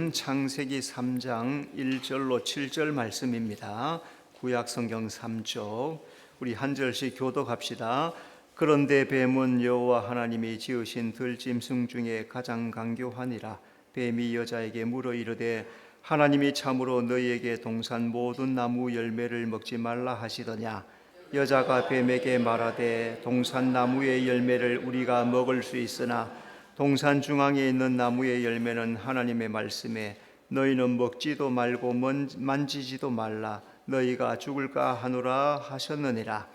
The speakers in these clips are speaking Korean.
말씀은 창세기 3장 1절로 7절 말씀입니다. 구약 성경 3쪽 우리 한 절씩 교독합시다. 그런데 뱀은 여호와 하나님이 지으신 들짐승 중에 가장 강교하니라. 뱀이 여자에게 물어 이르되 하나님이 참으로 너희에게 동산 모든 나무 열매를 먹지 말라 하시더냐. 여자가 뱀에게 말하되 동산 나무의 열매를 우리가 먹을 수 있으나 동산 중앙에 있는 나무의 열매는 하나님의 말씀에 너희는 먹지도 말고 만지지도 말라 너희가 죽을까 하노라 하셨느니라.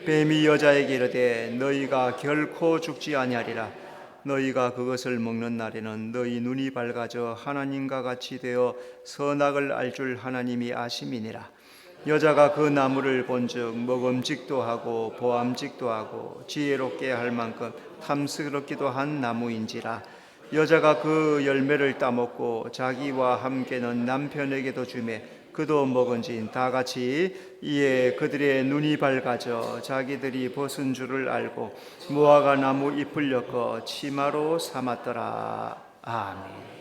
뱀이 여자에게 이르되 너희가 결코 죽지 아니하리라. 너희가 그것을 먹는 날에는 너희 눈이 밝아져 하나님과 같이 되어 선악을 알 줄 하나님이 아심이니라. 여자가 그 나무를 본즉 먹음직도 하고 보암직도 하고 지혜롭게 할 만큼 탐스럽기도 한 나무인지라. 여자가 그 열매를 따먹고 자기와 함께는 남편에게도 주매 그도 먹은지 다 같이 이에 그들의 눈이 밝아져 자기들이 벗은 줄을 알고 무화과 나무 잎을 엮어 치마로 삼았더라. 아멘.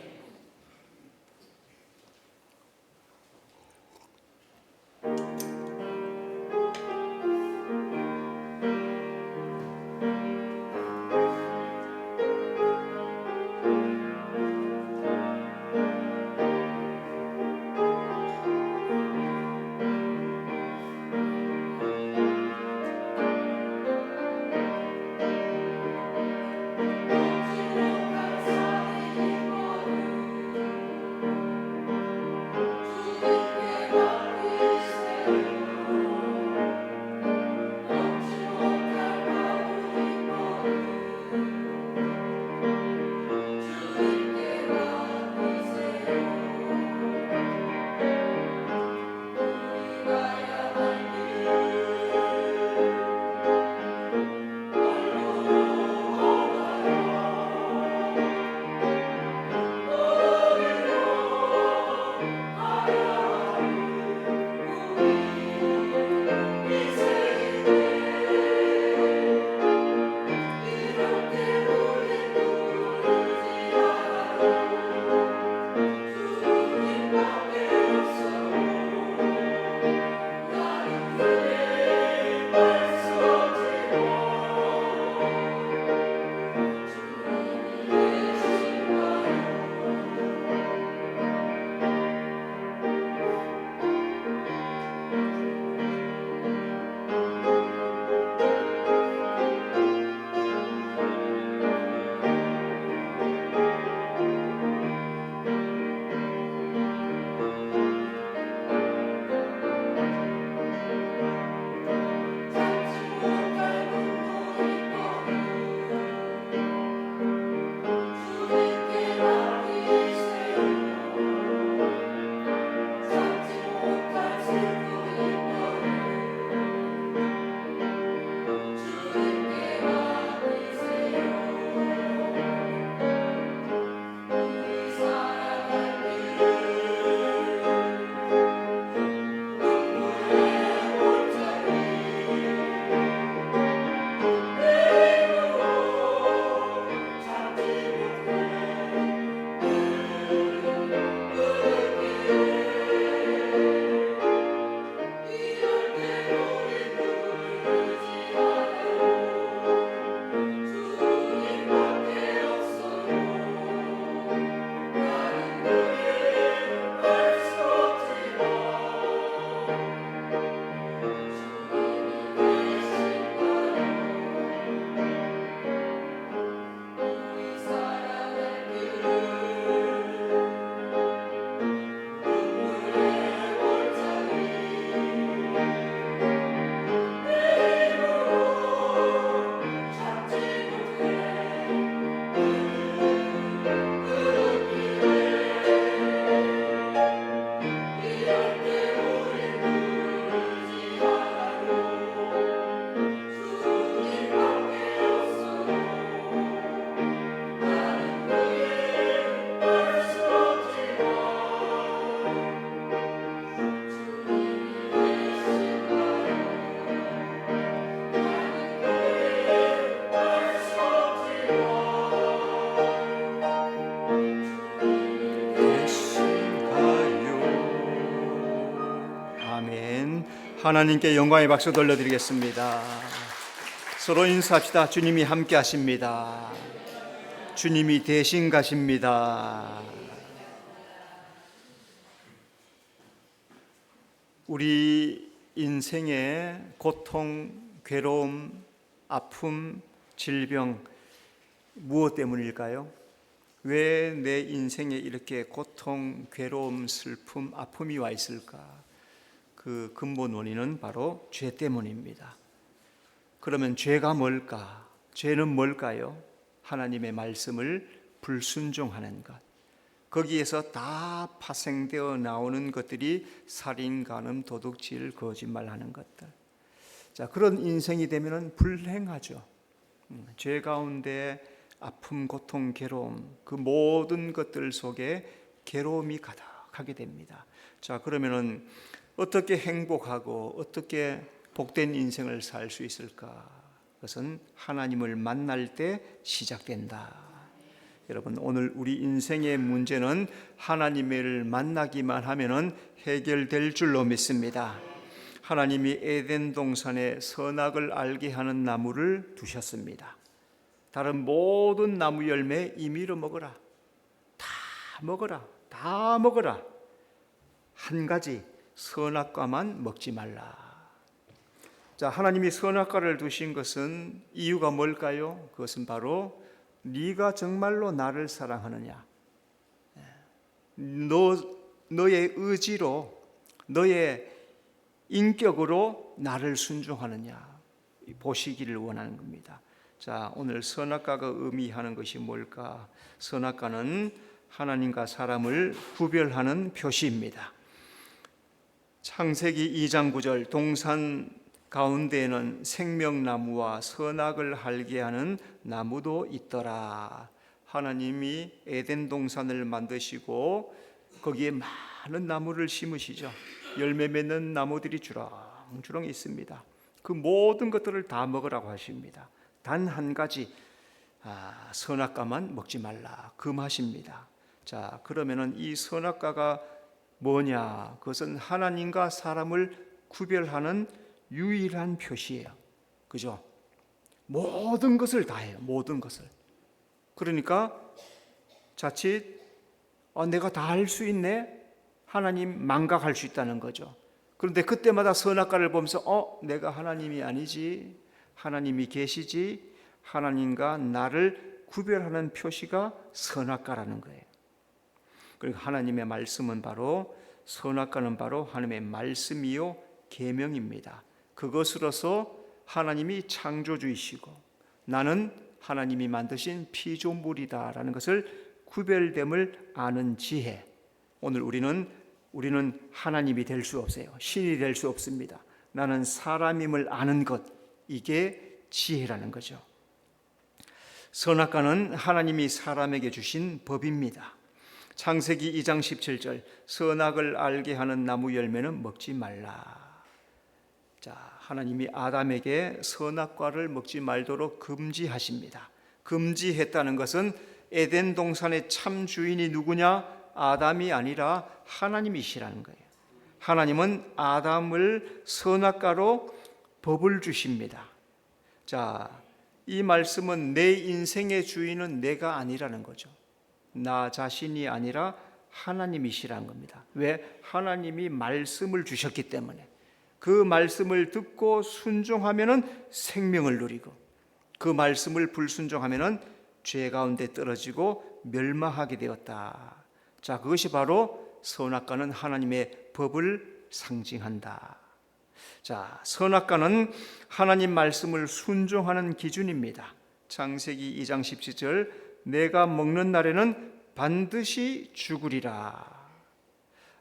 하나님께 영광의 박수 돌려드리겠습니다. 서로 인사합시다. 주님이 함께 하십니다. 주님이 대신 가십니다. 우리 인생의 고통, 괴로움, 아픔, 질병, 무엇 때문일까요? 왜 내 인생에 이렇게 고통, 괴로움, 슬픔, 아픔이 와 있을까? 그 근본 원인은 바로 죄 때문입니다. 그러면 죄가 뭘까? 죄는 뭘까요? 하나님의 말씀을 불순종하는 것. 거기에서 다 파생되어 나오는 것들이 살인, 간음, 도둑질, 거짓말하는 것들. 자, 그런 인생이 되면은 불행하죠. 죄 가운데 아픔, 고통, 괴로움, 그 모든 것들 속에 괴로움이 가득하게 됩니다. 자, 그러면은 어떻게 행복하고 어떻게 복된 인생을 살 수 있을까? 그것은 하나님을 만날 때 시작된다. 여러분, 오늘 우리 인생의 문제는 하나님을 만나기만 하면은 해결될 줄로 믿습니다. 하나님이 에덴 동산에 선악을 알게 하는 나무를 두셨습니다. 다른 모든 나무 열매 임의로 먹어라. 다 먹어라. 다 먹어라. 한 가지 선악과만 먹지 말라. 자, 하나님이 선악과를 두신 것은 이유가 뭘까요? 그것은 바로 네가 정말로 나를 사랑하느냐, 너의 의지로, 너의 인격으로 나를 순종하느냐 보시기를 원하는 겁니다. 자, 오늘 선악과가 의미하는 것이 뭘까? 선악과는 하나님과 사람을 구별하는 표시입니다. 창세기 2장 9절, 동산 가운데에는 생명나무와 선악을 알게 하는 나무도 있더라. 하나님이 에덴 동산을 만드시고 거기에 많은 나무를 심으시죠. 열매 맺는 나무들이 주렁주렁 있습니다. 그 모든 것들을 다 먹으라고 하십니다. 단 한 가지, 선악과만 먹지 말라, 금하십니다. 자, 그러면은 이 선악과가 뭐냐? 그것은 하나님과 사람을 구별하는 유일한 표시예요. 그죠? 모든 것을 다 해요. 모든 것을. 그러니까 자칫 내가 다 할 수 있네? 하나님 망각할 수 있다는 거죠. 그런데 그때마다 선악과를 보면서 내가 하나님이 아니지, 하나님이 계시지, 하나님과 나를 구별하는 표시가 선악과라는 거예요. 그러니까 하나님의 말씀은 바로, 선악과는 바로 하나님의 말씀이요 계명입니다. 그것으로서 하나님이 창조주이시고 나는 하나님이 만드신 피조물이다라는 것을 구별됨을 아는 지혜. 오늘 우리는 하나님이 될 수 없어요. 신이 될 수 없습니다. 나는 사람임을 아는 것, 이게 지혜라는 거죠. 선악과는 하나님이 사람에게 주신 법입니다. 창세기 2장 17절, 선악을 알게 하는 나무 열매는 먹지 말라. 자, 하나님이 아담에게 선악과를 먹지 말도록 금지하십니다. 금지했다는 것은 에덴 동산의 참 주인이 누구냐? 아담이 아니라 하나님이시라는 거예요. 하나님은 아담을 선악과로 법을 주십니다. 자, 이 말씀은 내 인생의 주인은 내가 아니라는 거죠. 나 자신이 아니라 하나님이시라는 겁니다. 왜? 하나님이 말씀을 주셨기 때문에. 그 말씀을 듣고 순종하면은 생명을 누리고, 그 말씀을 불순종하면은 죄 가운데 떨어지고 멸망하게 되었다. 자, 그것이 바로 선악과는 하나님의 법을 상징한다. 자, 선악과는 하나님 말씀을 순종하는 기준입니다. 창세기 2장 17절, 내가 먹는 날에는 반드시 죽으리라.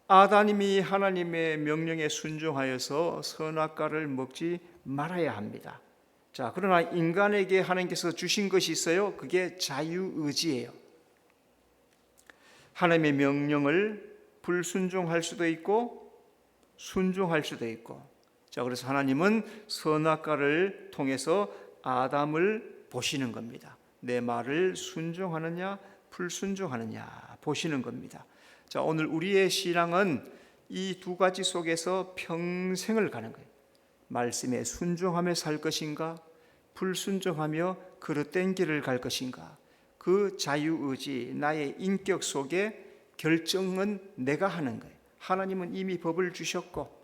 아담이 하나님의 명령에 순종하여서 선악과를 먹지 말아야 합니다. 자, 그러나 인간에게 하나님께서 주신 것이 있어요. 그게 자유의지예요. 하나님의 명령을 불순종할 수도 있고 순종할 수도 있고. 자, 그래서 하나님은 선악과를 통해서 아담을 보시는 겁니다. 내 말을 순종하느냐 불순종하느냐 보시는 겁니다. 자, 오늘 우리의 신앙은 이 두 가지 속에서 평생을 가는 거예요. 말씀에 순종하며 살 것인가, 불순종하며 그릇된 길을 갈 것인가, 그 자유의지, 나의 인격 속에 결정은 내가 하는 거예요. 하나님은 이미 법을 주셨고,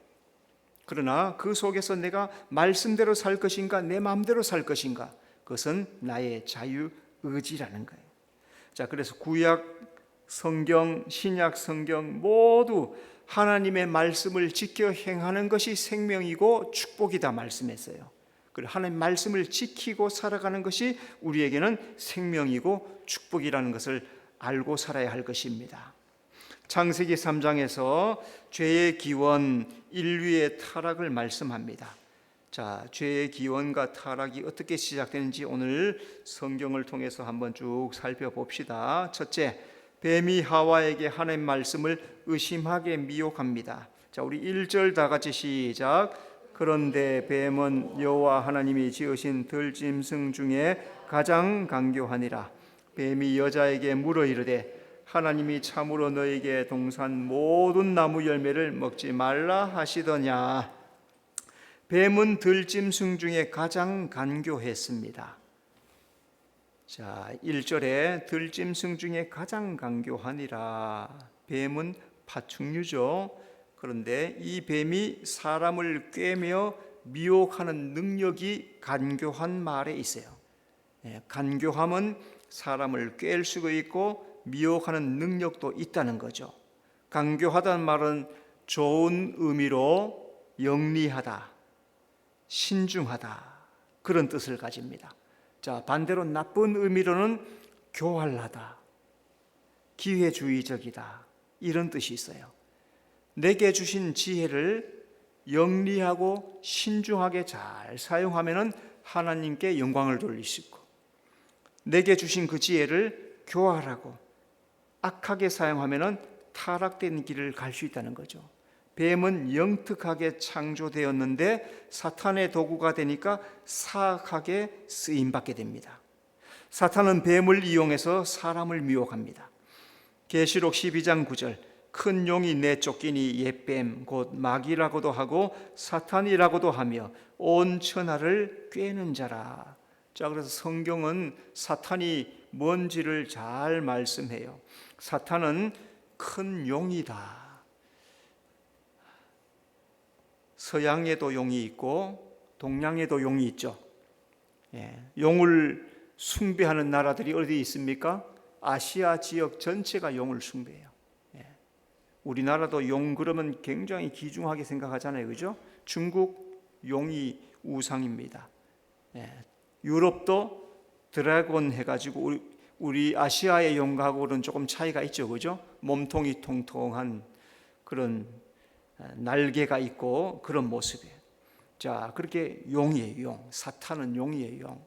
그러나 그 속에서 내가 말씀대로 살 것인가, 내 마음대로 살 것인가, 그것은 나의 자유의지라는 거예요. 자, 그래서 구약 성경, 신약 성경 모두 하나님의 말씀을 지켜 행하는 것이 생명이고 축복이다 말씀했어요. 그리고 하나님 말씀을 지키고 살아가는 것이 우리에게는 생명이고 축복이라는 것을 알고 살아야 할 것입니다. 창세기 3장에서 죄의 기원, 인류의 타락을 말씀합니다. 자, 죄의 기원과 타락이 어떻게 시작되는지 오늘 성경을 통해서 한번 쭉 살펴봅시다. 첫째, 뱀이 하와에게 하나님 말씀을 의심하게 미혹합니다. 자, 우리 1절 다 같이 시작. 그런데 뱀은 여호와 하나님이 지으신 들짐승 중에 가장 간교하니라. 뱀이 여자에게 물어 이르되 하나님이 참으로 너에게 동산 모든 나무 열매를 먹지 말라 하시더냐. 뱀은 들짐승 중에 가장 간교했습니다. 자, 1절에 들짐승 중에 가장 간교하니라. 뱀은 파충류죠. 그런데 이 뱀이 사람을 꿰며 미혹하는 능력이 간교한 말에 있어요. 간교함은 사람을 꿰일 수가 있고 미혹하는 능력도 있다는 거죠. 간교하다는 말은 좋은 의미로 영리하다, 신중하다, 그런 뜻을 가집니다. 자, 반대로 나쁜 의미로는 교활하다, 기회주의적이다, 이런 뜻이 있어요. 내게 주신 지혜를 영리하고 신중하게 잘 사용하면 하나님께 영광을 돌릴 수 있고, 내게 주신 그 지혜를 교활하고 악하게 사용하면 타락된 길을 갈 수 있다는 거죠. 뱀은 영특하게 창조되었는데 사탄의 도구가 되니까 사악하게 쓰임받게 됩니다. 사탄은 뱀을 이용해서 사람을 미혹합니다. 계시록 12장 9절, 큰 용이 내쫓기니 옛뱀 곧 마귀라고도 하고 사탄이라고도 하며 온 천하를 꿰는 자라. 자, 그래서 성경은 사탄이 뭔지를 잘 말씀해요. 사탄은 큰 용이다. 서양에도 용이 있고 동양에도 용이 있죠. 용을 숭배하는 나라들이 어디 있습니까? 아시아 지역 전체가 용을 숭배해요. 우리나라도 용 그러면 굉장히 귀중하게 생각하잖아요, 그죠? 중국 용이 우상입니다. 유럽도 드래곤 해가지고 우리 아시아의 용하고는 조금 차이가 있죠, 그죠? 몸통이 통통한 그런 날개가 있고 그런 모습이에요. 자, 그렇게 용이에요, 용. 사탄은 용이에요, 용.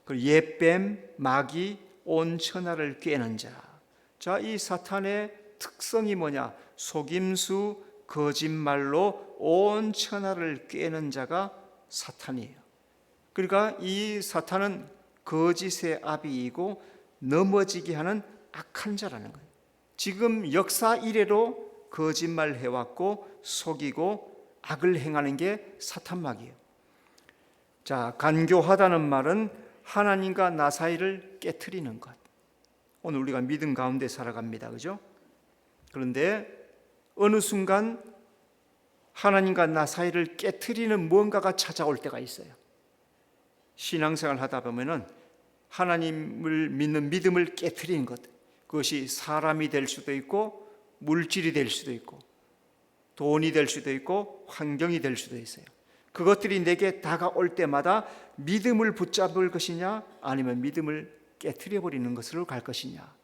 그리고 옛뱀, 마귀, 온 천하를 꿰는 자. 자, 이 사탄의 특성이 뭐냐? 속임수, 거짓말로 온 천하를 꿰는 자가 사탄이에요. 그러니까 이 사탄은 거짓의 아비이고 넘어지게 하는 악한 자라는 거예요. 지금 역사 이래로 거짓말 해왔고 속이고 악을 행하는 게 사탄막이에요. 자, 간교하다는 말은 하나님과 나 사이를 깨트리는 것. 오늘 우리가 믿음 가운데 살아갑니다, 그죠? 그런데 어느 순간 하나님과 나 사이를 깨트리는 무언가가 찾아올 때가 있어요. 신앙생활 하다 보면은 하나님을 믿는 믿음을 깨트리는 것, 그것이 사람이 될 수도 있고 물질이 될 수도 있고 돈이 될 수도 있고 환경이 될 수도 있어요. 그것들이 내게 다가올 때마다 믿음을 붙잡을 것이냐 아니면 믿음을 깨트려 버리는 것으로 갈 것이냐,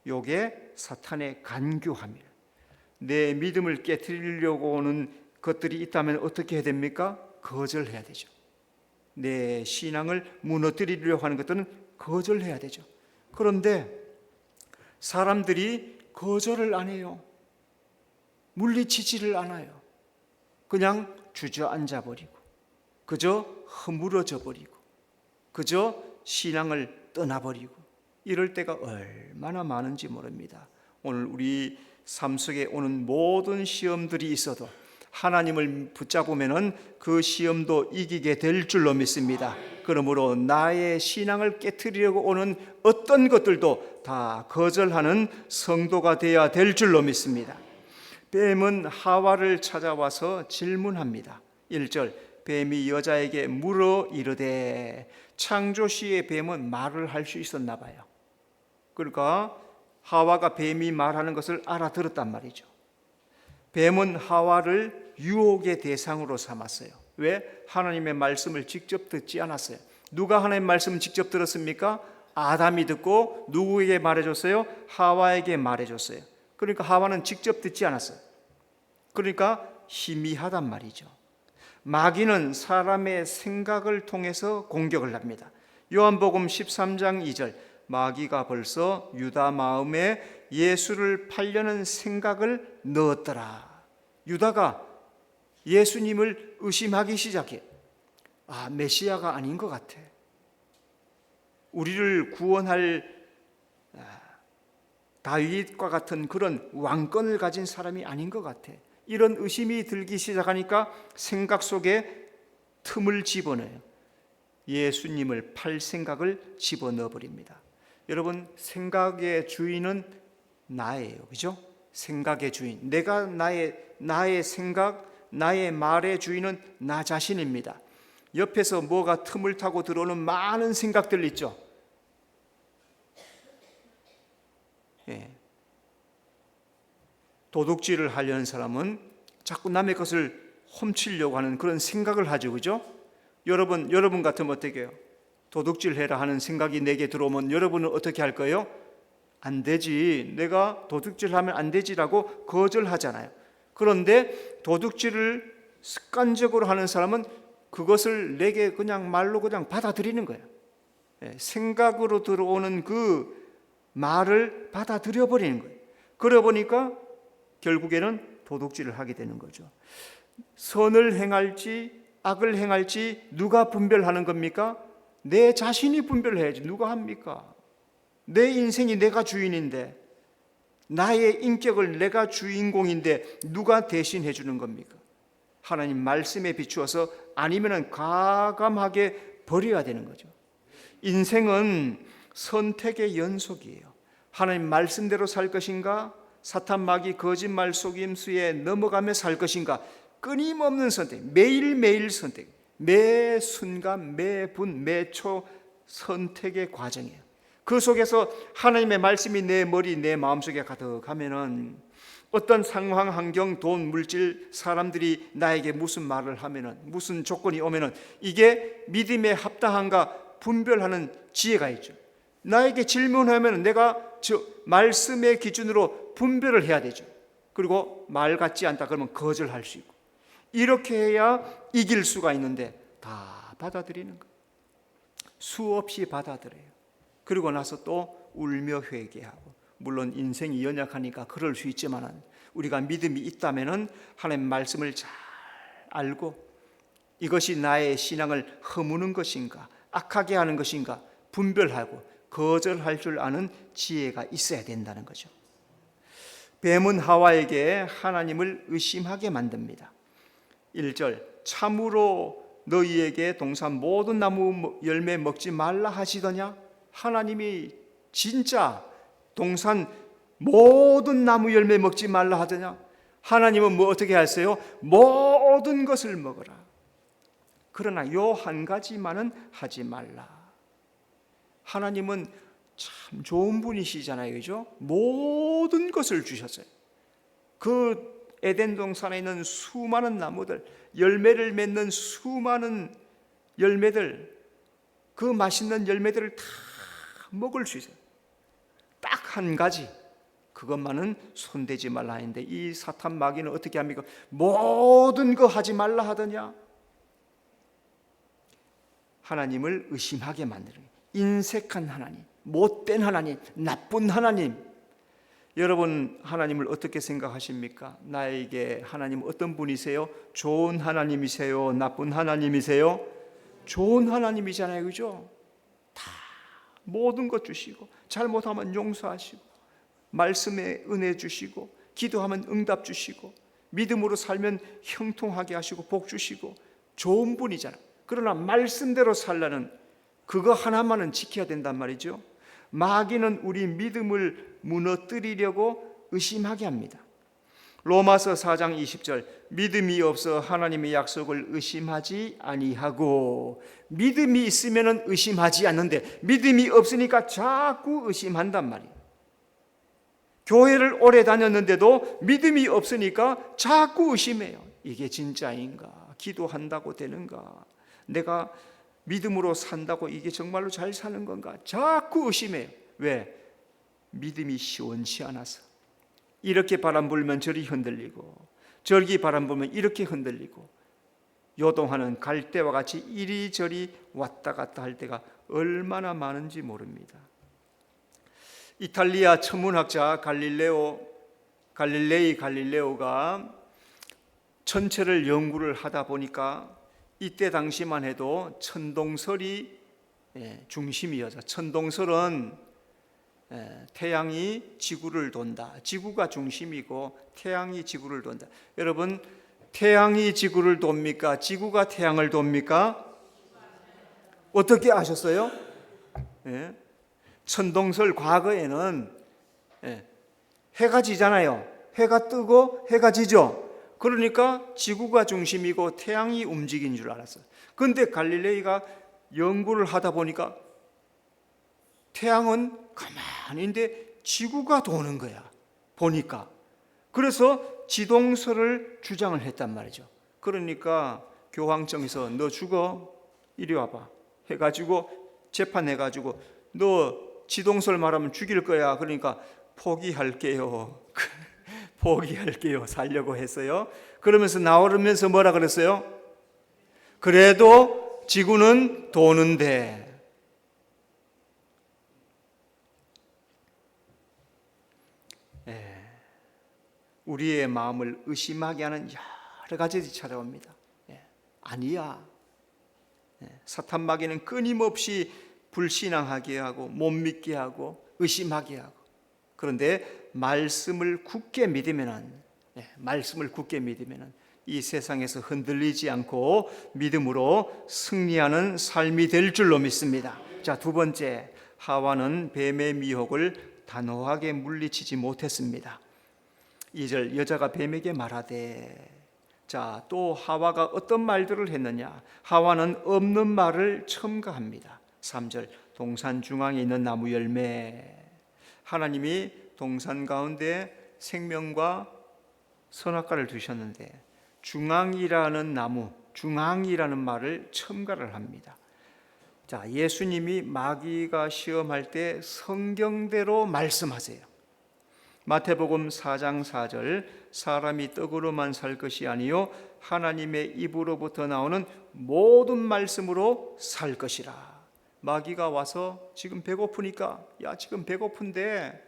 요게 사탄의 간교함이에요. 내 믿음을 깨트리려고 오는 것들이 있다면 어떻게 해야 됩니까? 거절해야 되죠. 내 신앙을 무너뜨리려고 하는 것들은 거절해야 되죠. 그런데 사람들이 거절을 안 해요. 물리치지를 않아요. 그냥 주저앉아 버리고 그저 허물어져 버리고 그저 신앙을 떠나버리고 이럴 때가 얼마나 많은지 모릅니다. 오늘 우리 삶 속에 오는 모든 시험들이 있어도 하나님을 붙잡으면은 그 시험도 이기게 될 줄로 믿습니다. 그러므로 나의 신앙을 깨트리려고 오는 어떤 것들도 다 거절하는 성도가 되어야 될 줄로 믿습니다. 뱀은 하와를 찾아와서 질문합니다. 1절, 뱀이 여자에게 물어 이르되, 창조 시에 뱀은 말을 할 수 있었나 봐요. 그러니까 하와가 뱀이 말하는 것을 알아들었단 말이죠. 뱀은 하와를 유혹의 대상으로 삼았어요. 왜? 하나님의 말씀을 직접 듣지 않았어요. 누가 하나님의 말씀을 직접 들었습니까? 아담이 듣고 누구에게 말해줬어요? 하와에게 말해줬어요. 그러니까 하와는 직접 듣지 않았어요. 그러니까 희미하단 말이죠. 마귀는 사람의 생각을 통해서 공격을 합니다. 요한복음 13장 2절, 마귀가 벌써 유다 마음에 예수를 팔려는 생각을 넣었더라. 유다가 예수님을 의심하기 시작해. 메시아가 아닌 것 같아. 우리를 구원할 다윗과 같은 그런 왕권을 가진 사람이 아닌 것 같아. 이런 의심이 들기 시작하니까 생각 속에 틈을 집어넣어요. 예수님을 팔 생각을 집어넣어 버립니다. 여러분, 생각의 주인은 나예요. 그죠? 생각의 주인. 내가 나의 생각, 나의 말의 주인은 나 자신입니다. 옆에서 뭐가 틈을 타고 들어오는 많은 생각들 있죠. 도둑질을 하려는 사람은 자꾸 남의 것을 훔치려고 하는 그런 생각을 하죠. 그죠? 여러분 같으면 어떻게 해요? 도둑질 해라 하는 생각이 내게 들어오면 여러분은 어떻게 할 거예요? 안 되지. 내가 도둑질하면 안 되지라고 거절하잖아요. 그런데 도둑질을 습관적으로 하는 사람은 그것을 내게 그냥 말로 그냥 받아들이는 거예요. 생각으로 들어오는 그 말을 받아들여 버리는 거예요. 그러다 보니까 결국에는 도둑질을 하게 되는 거죠. 선을 행할지 악을 행할지 누가 분별하는 겁니까? 내 자신이 분별해야지. 누가 합니까? 내 인생이 내가 주인인데, 나의 인격을 내가 주인공인데 누가 대신해 주는 겁니까? 하나님 말씀에 비추어서 아니면은 과감하게 버려야 되는 거죠. 인생은 선택의 연속이에요. 하나님 말씀대로 살 것인가? 사탄 마귀 거짓말 속임수에 넘어가며 살 것인가? 끊임없는 선택, 매일매일 선택, 매 순간, 매 분, 매 초 선택의 과정이에요. 그 속에서 하나님의 말씀이 내 머리, 내 마음속에 가득하면은 어떤 상황, 환경, 돈, 물질, 사람들이 나에게 무슨 말을 하면은, 무슨 조건이 오면은 이게 믿음에 합당한가 분별하는 지혜가 있죠. 나에게 질문하면 내가 말씀의 기준으로 분별을 해야 되죠. 그리고 말 같지 않다 그러면 거절할 수 있고, 이렇게 해야 이길 수가 있는데 다 받아들이는 거예요. 수없이 받아들여요. 그리고 나서 또 울며 회개하고, 물론 인생이 연약하니까 그럴 수 있지만 우리가 믿음이 있다면 하나님의 말씀을 잘 알고 이것이 나의 신앙을 허무는 것인가 악하게 하는 것인가 분별하고 거절할 줄 아는 지혜가 있어야 된다는 거죠. 뱀은 하와에게 하나님을 의심하게 만듭니다. 1절, 참으로 너희에게 동산 모든 나무 열매 먹지 말라 하시더냐? 하나님이 진짜 동산 모든 나무 열매 먹지 말라 하더냐? 하나님은 뭐 어떻게 하세요? 모든 것을 먹어라. 그러나 요 한 가지만은 하지 말라. 하나님은 참 좋은 분이시잖아요. 그죠? 모든 것을 주셨어요. 그 에덴 동산에 있는 수많은 나무들, 열매를 맺는 수많은 열매들, 그 맛있는 열매들을 다 먹을 수 있어요. 딱 한 가지, 그것만은 손대지 말라 했는데 이 사탄 마귀는 어떻게 합니까? 모든 거 하지 말라 하더냐? 하나님을 의심하게 만드는 거예요. 인색한 하나님, 못된 하나님, 나쁜 하나님. 여러분 하나님을 어떻게 생각하십니까? 나에게 하나님 어떤 분이세요? 좋은 하나님이세요? 나쁜 하나님이세요? 좋은 하나님이잖아요. 그죠? 다 모든 것 주시고, 잘못하면 용서하시고, 말씀에 은혜 주시고, 기도하면 응답 주시고, 믿음으로 살면 형통하게 하시고 복 주시고 좋은 분이잖아. 그러나 말씀대로 살라는 그거 하나만은 지켜야 된단 말이죠. 마귀는 우리 믿음을 무너뜨리려고 의심하게 합니다. 로마서 4장 20절, 믿음이 없어 하나님의 약속을 의심하지 아니하고, 믿음이 있으면 의심하지 않는데 믿음이 없으니까 자꾸 의심한단 말이에요. 교회를 오래 다녔는데도 믿음이 없으니까 자꾸 의심해요. 이게 진짜인가? 기도한다고 되는가? 내가 믿음으로 산다고 이게 정말로 잘 사는 건가? 자꾸 의심해요. 왜? 믿음이 시원치 않아서. 이렇게 바람 불면 저리 흔들리고, 저기 바람 불면 이렇게 흔들리고, 요동하는 갈대와 같이 이리저리 왔다 갔다 할 때가 얼마나 많은지 모릅니다. 이탈리아 천문학자 갈릴레이 갈릴레오가 천체를 연구를 하다 보니까 이때 당시만 해도 천동설이 중심이어서, 천동설은 태양이 지구를 돈다, 지구가 중심이고 태양이 지구를 돈다. 여러분, 태양이 지구를 돕니까? 지구가 태양을 돕니까? 어떻게 아셨어요? 천동설 과거에는 해가 지잖아요. 해가 뜨고 해가 지죠. 그러니까 지구가 중심이고 태양이 움직인 줄 알았어요. 그런데 갈릴레이가 연구를 하다 보니까 태양은 가만히 있는데 지구가 도는 거야, 보니까. 그래서 지동설을 주장을 했단 말이죠. 그러니까 교황청에서 너 죽어, 이리 와봐 해가지고 재판해가지고 너 지동설 말하면 죽일 거야. 그러니까 포기할게요. 포기할게요. 살려고 했어요. 그러면서 나오면서 뭐라 그랬어요? 그래도 지구는 도는데. 우리의 마음을 의심하게 하는 여러 가지들이 찾아옵니다. 아니야. 사탄 마귀는 끊임없이 불신앙하게 하고 못 믿게 하고 의심하게 하고. 그런데 말씀을 굳게 믿으면은, 이 세상에서 흔들리지 않고 믿음으로 승리하는 삶이 될 줄로 믿습니다. 자, 두 번째, 하와는 뱀의 미혹을 단호하게 물리치지 못했습니다. 2절, 여자가 뱀에게 말하되. 자, 또 하와가 어떤 말들을 했느냐? 하와는 없는 말을 첨가합니다. 3절, 동산 중앙에 있는 나무 열매. 하나님이 동산 가운데 생명과 선악과를 두셨는데 중앙이라는 나무, 중앙이라는 말을 첨가를 합니다. 자, 예수님이 마귀가 시험할 때 성경대로 말씀하세요. 마태복음 4장 4절, 사람이 떡으로만 살 것이 아니요 하나님의 입으로부터 나오는 모든 말씀으로 살 것이라. 마귀가 와서 지금 배고프니까, 야 지금 배고픈데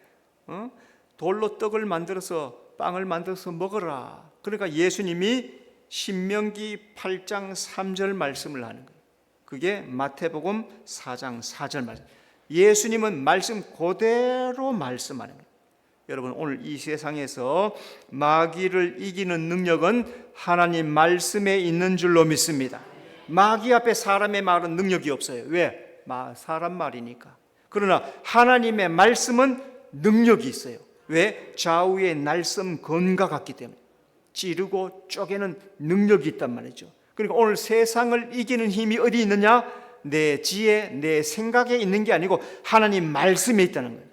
돌로 떡을 만들어서 빵을 만들어서 먹어라. 그러니까 예수님이 신명기 8장 3절 말씀을 하는 거예요. 그게 마태복음 4장 4절 말씀. 예수님은 말씀 그대로 말씀하는 거예요. 여러분, 오늘 이 세상에서 마귀를 이기는 능력은 하나님 말씀에 있는 줄로 믿습니다. 마귀 앞에 사람의 말은 능력이 없어요. 왜? 사람 말이니까. 그러나 하나님의 말씀은 능력이 있어요. 왜? 좌우의 날섬 건과 같기 때문에. 찌르고 쪼개는 능력이 있단 말이죠. 그러니까 오늘 세상을 이기는 힘이 어디 있느냐? 내 지혜, 내 생각에 있는 게 아니고 하나님 말씀에 있다는 거예요.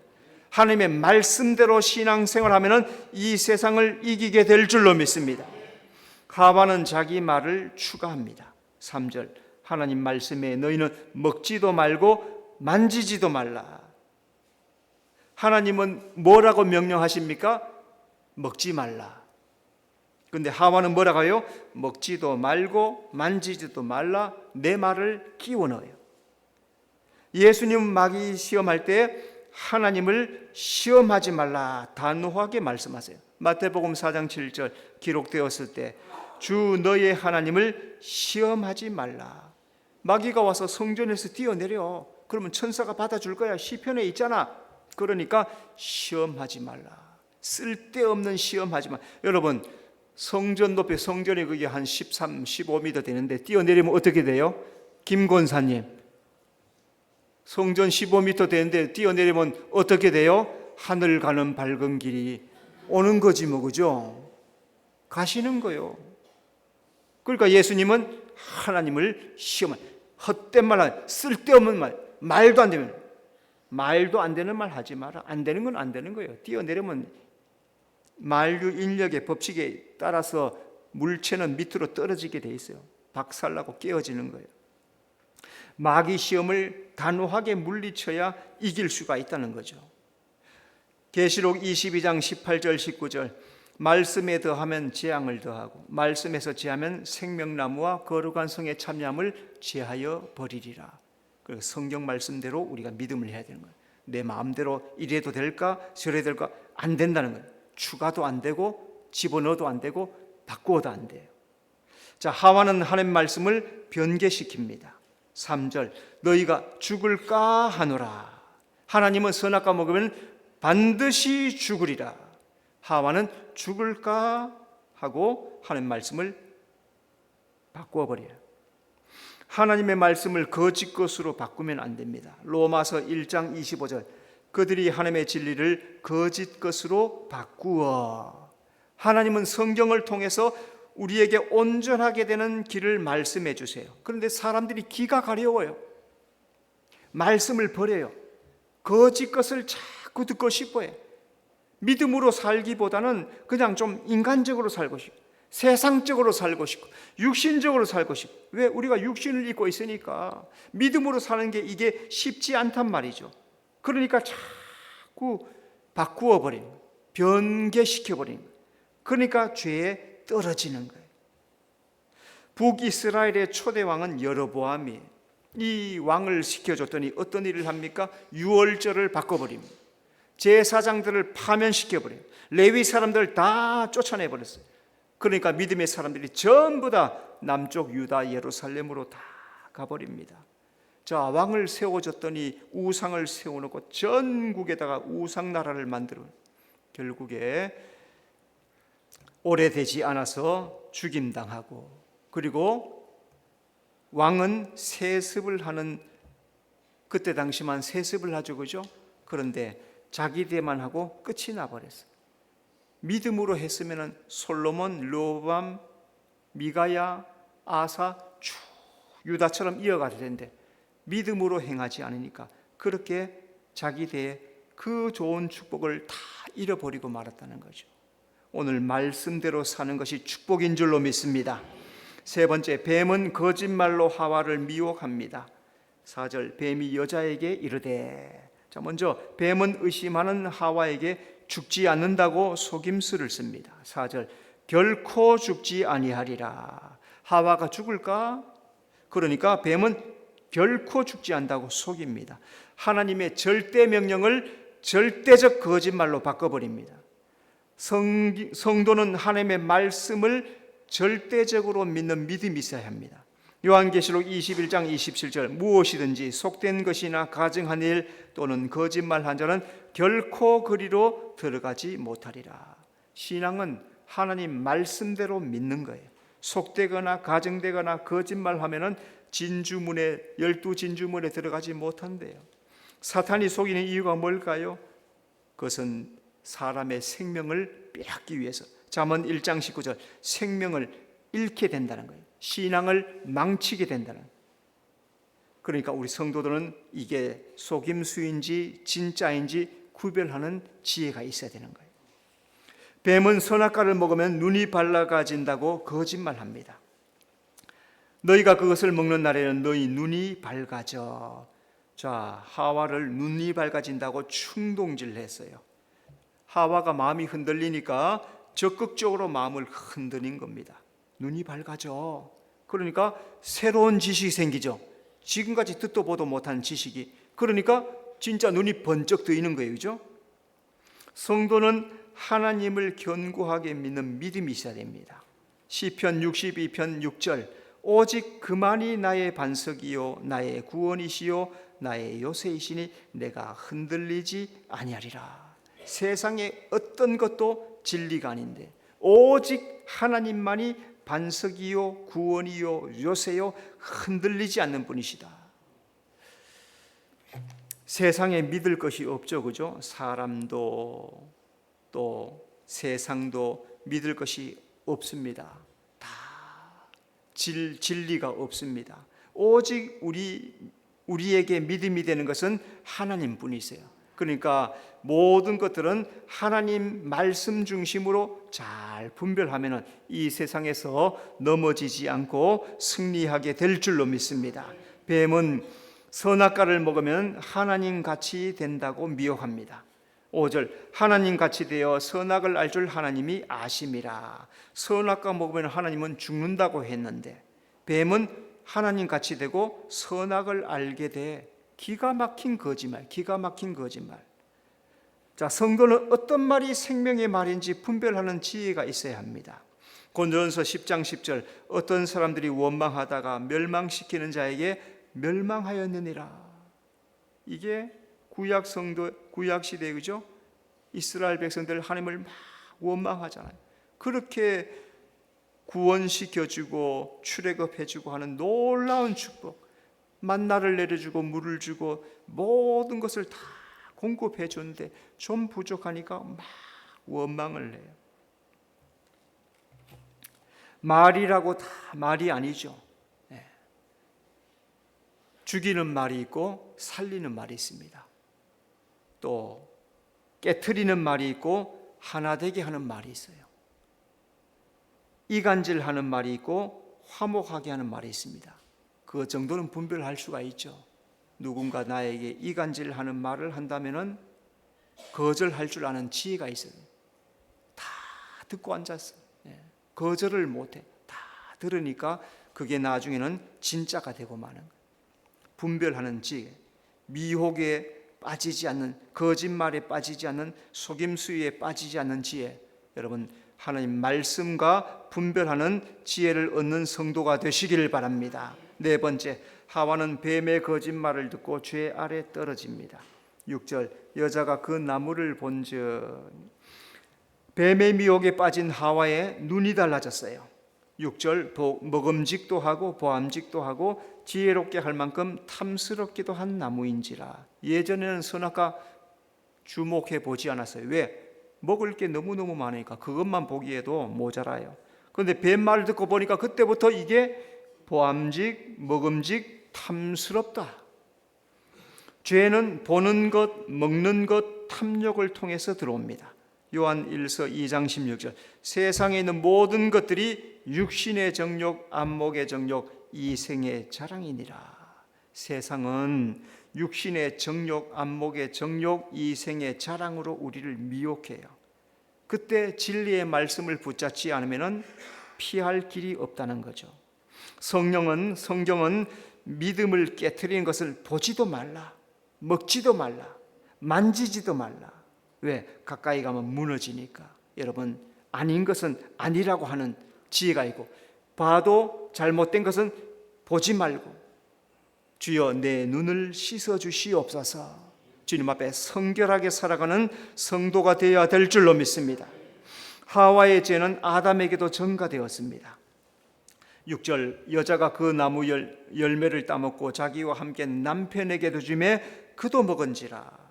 하나님의 말씀대로 신앙생활하면 이 세상을 이기게 될 줄로 믿습니다. 하와는 자기 말을 추가합니다. 3절, 하나님 말씀에 너희는 먹지도 말고 만지지도 말라. 하나님은 뭐라고 명령하십니까? 먹지 말라. 그런데 하와는 뭐라고 해요? 먹지도 말고 만지지도 말라. 내 말을 끼워 넣어요. 예수님 마귀 시험할 때 하나님을 시험하지 말라 단호하게 말씀하세요. 마태복음 4장 7절 기록되었을 때 주 너의 하나님을 시험하지 말라. 마귀가 와서 성전에서 뛰어내려. 그러면 천사가 받아줄 거야. 시편에 있잖아. 그러니까 시험하지 말라. 쓸데없는 시험하지 마. 여러분, 성전 높이, 성전이 그게 한 13, 15m 되는데 뛰어내리면 어떻게 돼요? 김권사님, 성전 15m 되는데 뛰어내리면 어떻게 돼요? 하늘 가는 밝은 길이 오는 거지 뭐, 그죠? 가시는 거요. 그러니까 예수님은 하나님을 시험한, 헛된 말, 쓸데없는 말, 말도 안 되면, 말도 안 되는 말 하지 마라. 안 되는 건 안 되는 거예요. 뛰어내리면 만류 인력의 법칙에 따라서 물체는 밑으로 떨어지게 돼 있어요. 박살나고 깨어지는 거예요. 마귀 시험을 단호하게 물리쳐야 이길 수가 있다는 거죠. 계시록 22장 18절 19절, 말씀에 더하면 재앙을 더하고 말씀에서 제하면 생명나무와 거룩한 성의 참여함을 제하여 버리리라. 그래서 성경 말씀대로 우리가 믿음을 해야 되는 거예요. 내 마음대로 이래도 될까 저래도 될까, 안 된다는 거예요. 추가도 안 되고 집어넣어도 안 되고 바꾸어도 안 돼요. 자, 하와는 하나님 말씀을 변개시킵니다. 3절, 너희가 죽을까 하노라. 하나님은 선악과 먹으면 반드시 죽으리라. 하와는 죽을까 하고 하나님 말씀을 바꾸어버려요. 하나님의 말씀을 거짓 것으로 바꾸면 안 됩니다. 로마서 1장 25절, 그들이 하나님의 진리를 거짓 것으로 바꾸어. 하나님은 성경을 통해서 우리에게 온전하게 되는 길을 말씀해 주세요. 그런데 사람들이 귀가 가려워요. 말씀을 버려요. 거짓 것을 자꾸 듣고 싶어요. 믿음으로 살기보다는 그냥 좀 인간적으로 살고 싶고, 세상적으로 살고 싶고, 육신적으로 살고 싶고. 왜? 우리가 육신을 입고 있으니까 믿음으로 사는 게 이게 쉽지 않단 말이죠. 그러니까 자꾸 바꾸어 버리는 거예요. 변개시켜 버리는 거예요. 그러니까 죄에 떨어지는 거예요. 북이스라엘의 초대왕은 여로보암이에요. 이 왕을 시켜줬더니 어떤 일을 합니까? 유월절을 바꿔버립니다. 제사장들을 파면시켜버려요. 레위 사람들을 다 쫓아내버렸어요. 그러니까 믿음의 사람들이 전부 다 남쪽 유다 예루살렘으로 다 가버립니다. 자, 왕을 세워줬더니 우상을 세워놓고 전국에다가 우상나라를 만들어 결국에 오래되지 않아서 죽임당하고, 그리고 왕은 세습을 하는, 그때 당시만 세습을 하죠, 그죠? 그런데 자기 대만 하고 끝이 나버렸어요. 믿음으로 했으면 솔로몬, 르호보암, 미가야, 아사 쭉 유다처럼 이어갈 텐데 믿음으로 행하지 않으니까 그렇게 자기 대에 그 좋은 축복을 다 잃어버리고 말았다는 거죠. 오늘 말씀대로 사는 것이 축복인 줄로 믿습니다. 세 번째, 뱀은 거짓말로 하와를 미혹합니다. 4절, 뱀이 여자에게 이르되. 자, 먼저 뱀은 의심하는 하와에게 죽지 않는다고 속임수를 씁니다. 4절, 결코 죽지 아니하리라. 하와가 죽을까? 그러니까 뱀은 결코 죽지 않는다고 속입니다. 하나님의 절대 명령을 절대적 거짓말로 바꿔버립니다. 성도는 하나님의 말씀을 절대적으로 믿는 믿음이 있어야 합니다. 요한계시록 21장 27절, 무엇이든지 속된 것이나 가증한 일 또는 거짓말한 자는 결코 그리로 들어가지 못하리라. 신앙은 하나님 말씀대로 믿는 거예요. 속되거나 가증되거나 거짓말하면은 진주문에, 12진주문에 들어가지 못한대요. 사탄이 속이는 이유가 뭘까요? 그것은 사람의 생명을 빼앗기 위해서. 잠언 1장 19절, 생명을 잃게 된다는 거예요. 신앙을 망치게 된다는 거예요. 그러니까 우리 성도들은 이게 속임수인지 진짜인지 구별하는 지혜가 있어야 되는 거예요. 뱀은 선악과를 먹으면 눈이 밝아진다고 거짓말합니다. 너희가 그것을 먹는 날에는 너희 눈이 밝아져. 자, 하와를 눈이 밝아진다고 충동질했어요. 하와가 마음이 흔들리니까 적극적으로 마음을 흔드는 겁니다. 눈이 밝아져. 그러니까 새로운 지식이 생기죠. 지금까지 듣도 보도 못한 지식이. 그러니까 진짜 눈이 번쩍 뜨이는 거예요, 그죠? 성도는 하나님을 견고하게 믿는 믿음이 있어야 됩니다. 시편 62편 6절, 오직 그만이 나의 반석이요 나의 구원이시요 나의 요새이시니 내가 흔들리지 아니하리라. 세상에 어떤 것도 진리가 아닌데 오직 하나님만이 반석이요 구원이요 요새요 흔들리지 않는 분이시다. 세상에 믿을 것이 없죠, 그죠? 사람도 또 세상도 믿을 것이 없습니다. 다 진리가 없습니다. 오직 우리에게 믿음이 되는 것은 하나님뿐이세요. 그러니까 모든 것들은 하나님 말씀 중심으로 잘 분별하면 이 세상에서 넘어지지 않고 승리하게 될 줄로 믿습니다. 뱀은 선악과를 먹으면 하나님같이 된다고 미혹합니다. 5절 하나님같이 되어 선악을 알 줄 하나님이 아심이라. 선악과 먹으면 하나님은 죽는다고 했는데 뱀은 하나님같이 되고 선악을 알게 돼. 기가 막힌 거짓말. 자, 성도는 어떤 말이 생명의 말인지 분별하는 지혜가 있어야 합니다. 고린도전서 10장 10절 어떤 사람들이 원망하다가 멸망시키는 자에게 멸망하였느니라. 이게 구약 성도, 구약 시대, 그죠? 이스라엘 백성들 하나님을 막 원망하잖아요. 그렇게 구원시켜주고 출애굽해주고 하는 놀라운 축복, 만나를 내려주고 물을 주고 모든 것을 다 공급해 줬는데 좀 부족하니까 막 원망을 해요. 말이라고 다 말이 아니죠. 죽이는 말이 있고 살리는 말이 있습니다. 또 깨트리는 말이 있고 하나 되게 하는 말이 있어요. 이간질하는 말이 있고 화목하게 하는 말이 있습니다. 그 정도는 분별할 수가 있죠. 누군가 나에게 이간질하는 말을 한다면은 거절할 줄 아는 지혜가 있어요. 다 듣고 앉았어. 거절을 못해. 다 들으니까 그게 나중에는 진짜가 되고 마는 거예요. 분별하는 지혜, 미혹에 빠지지 않는, 거짓말에 빠지지 않는, 속임수에 빠지지 않는 지혜. 여러분, 하나님 말씀과 분별하는 지혜를 얻는 성도가 되시기를 바랍니다. 네 번째, 하와는 뱀의 거짓말을 듣고 죄 아래 떨어집니다. 6절, 여자가 그 나무를 본즉 뱀의 미혹에 빠진 하와의 눈이 달라졌어요. 6절, 먹음직도 하고 보암직도 하고 지혜롭게 할 만큼 탐스럽기도 한 나무인지라. 예전에는 선악과 주목해 보지 않았어요. 왜? 먹을 게 너무너무 많으니까 그것만 보기에도 모자라요. 그런데 뱀말을 듣고 보니까 그때부터 이게 보암직, 먹음직, 탐스럽다. 죄는 보는 것, 먹는 것, 탐욕을 통해서 들어옵니다. 요한 1서 2장 16절, 세상에 있는 모든 것들이 육신의 정욕, 안목의 정욕, 이생의 자랑이니라. 세상은 육신의 정욕, 안목의 정욕, 이생의 자랑으로 우리를 미혹해요. 그때 진리의 말씀을 붙잡지 않으면 피할 길이 없다는 거죠. 성경은 믿음을 깨트리는 것을 보지도 말라, 먹지도 말라, 만지지도 말라. 왜? 가까이 가면 무너지니까. 여러분, 아닌 것은 아니라고 하는 지혜가 있고, 봐도 잘못된 것은 보지 말고, 주여 내 눈을 씻어 주시옵소서. 주님 앞에 성결하게 살아가는 성도가 되어야 될 줄로 믿습니다. 하와의 죄는 아담에게도 전가되었습니다. 6절, 여자가 그 나무 열매를 따먹고 자기와 함께 남편에게도 주매 그도 먹은지라.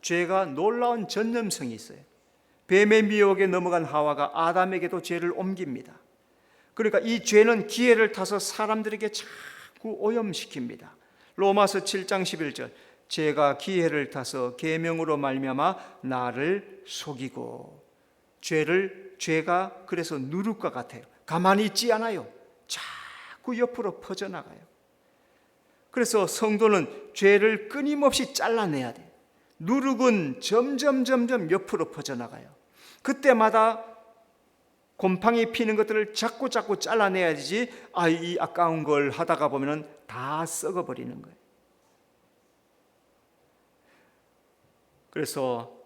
죄가 놀라운 전염성이 있어요. 뱀의 미혹에 넘어간 하와가 아담에게도 죄를 옮깁니다. 그러니까 이 죄는 기회를 타서 사람들에게 자꾸 오염시킵니다. 로마서 7장 11절, 죄가 기회를 타서 계명으로 말미암아 나를 속이고. 죄가 그래서 누룩과 같아요. 가만히 있지 않아요. 자꾸 옆으로 퍼져나가요. 그래서 성도는 죄를 끊임없이 잘라내야 돼요. 누룩은 점점 옆으로 퍼져나가요. 그때마다 곰팡이 피는 것들을 자꾸 잘라내야 되지, 이 아까운 걸 하다가 보면 다 썩어버리는 거예요. 그래서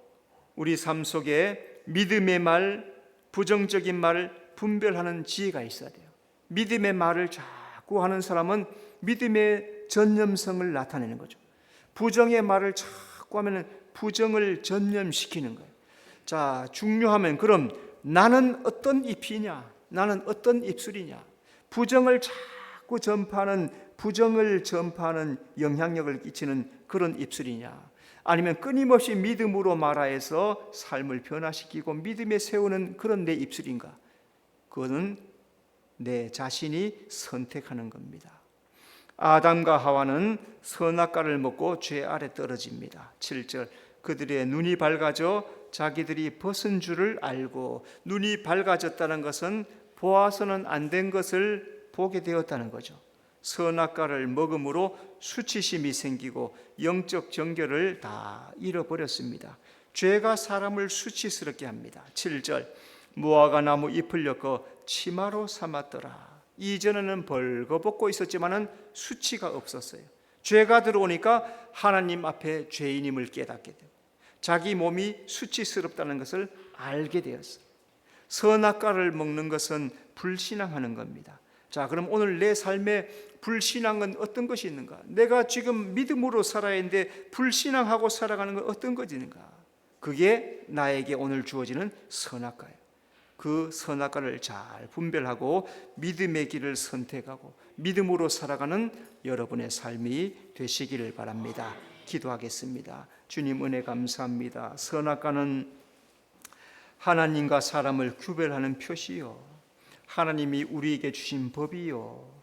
우리 삶 속에 믿음의 말, 부정적인 말을 분별하는 지혜가 있어야 돼요. 믿음의 말을 자꾸 하는 사람은 믿음의 전념성을 나타내는 거죠. 부정의 말을 자꾸 하면 부정을 전념시키는 거예요. 자, 중요하면 그럼 나는 어떤 잎이냐, 나는 어떤 입술이냐, 부정을 자꾸 전파하는, 부정을 전파하는 영향력을 끼치는 그런 입술이냐, 아니면 끊임없이 믿음으로 말하여서 삶을 변화시키고 믿음에 세우는 그런 내 입술인가? 그거는 내 자신이 선택하는 겁니다. 아담과 하와는 선악과를 먹고 죄 아래 떨어집니다. 7절, 그들의 눈이 밝아져 자기들이 벗은 줄을 알고, 눈이 밝아졌다는 것은 보아서는 안 된 것을 보게 되었다는 거죠. 선악과를 먹음으로 수치심이 생기고 영적 정결을 다 잃어버렸습니다. 죄가 사람을 수치스럽게 합니다. 7절, 무화과 나무 잎을 엮어 치마로 삼았더라. 이전에는 벌거벗고 있었지만은 수치가 없었어요. 죄가 들어오니까 하나님 앞에 죄인임을 깨닫게 되고 자기 몸이 수치스럽다는 것을 알게 되었어요. 선악과를 먹는 것은 불신앙하는 겁니다. 자, 그럼 오늘 내 삶에 불신앙은 어떤 것이 있는가? 내가 지금 믿음으로 살아야 하는데 불신앙하고 살아가는 건 어떤 것인가? 그게 나에게 오늘 주어지는 선악과예요. 그 선악과를 잘 분별하고 믿음의 길을 선택하고 믿음으로 살아가는 여러분의 삶이 되시기를 바랍니다. 기도하겠습니다. 주님, 은혜 감사합니다. 선악과는 하나님과 사람을 구별하는 표시요, 하나님이 우리에게 주신 법이요,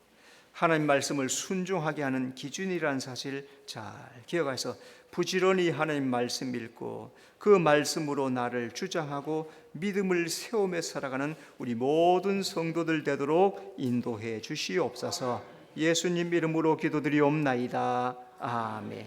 하나님 말씀을 순종하게 하는 기준이라는 사실 잘 기억해서 부지런히 하나님 말씀 읽고 그 말씀으로 나를 주장하고 믿음을 세우며 살아가는 우리 모든 성도들 되도록 인도해 주시옵소서. 예수님 이름으로 기도드리옵나이다. 아멘.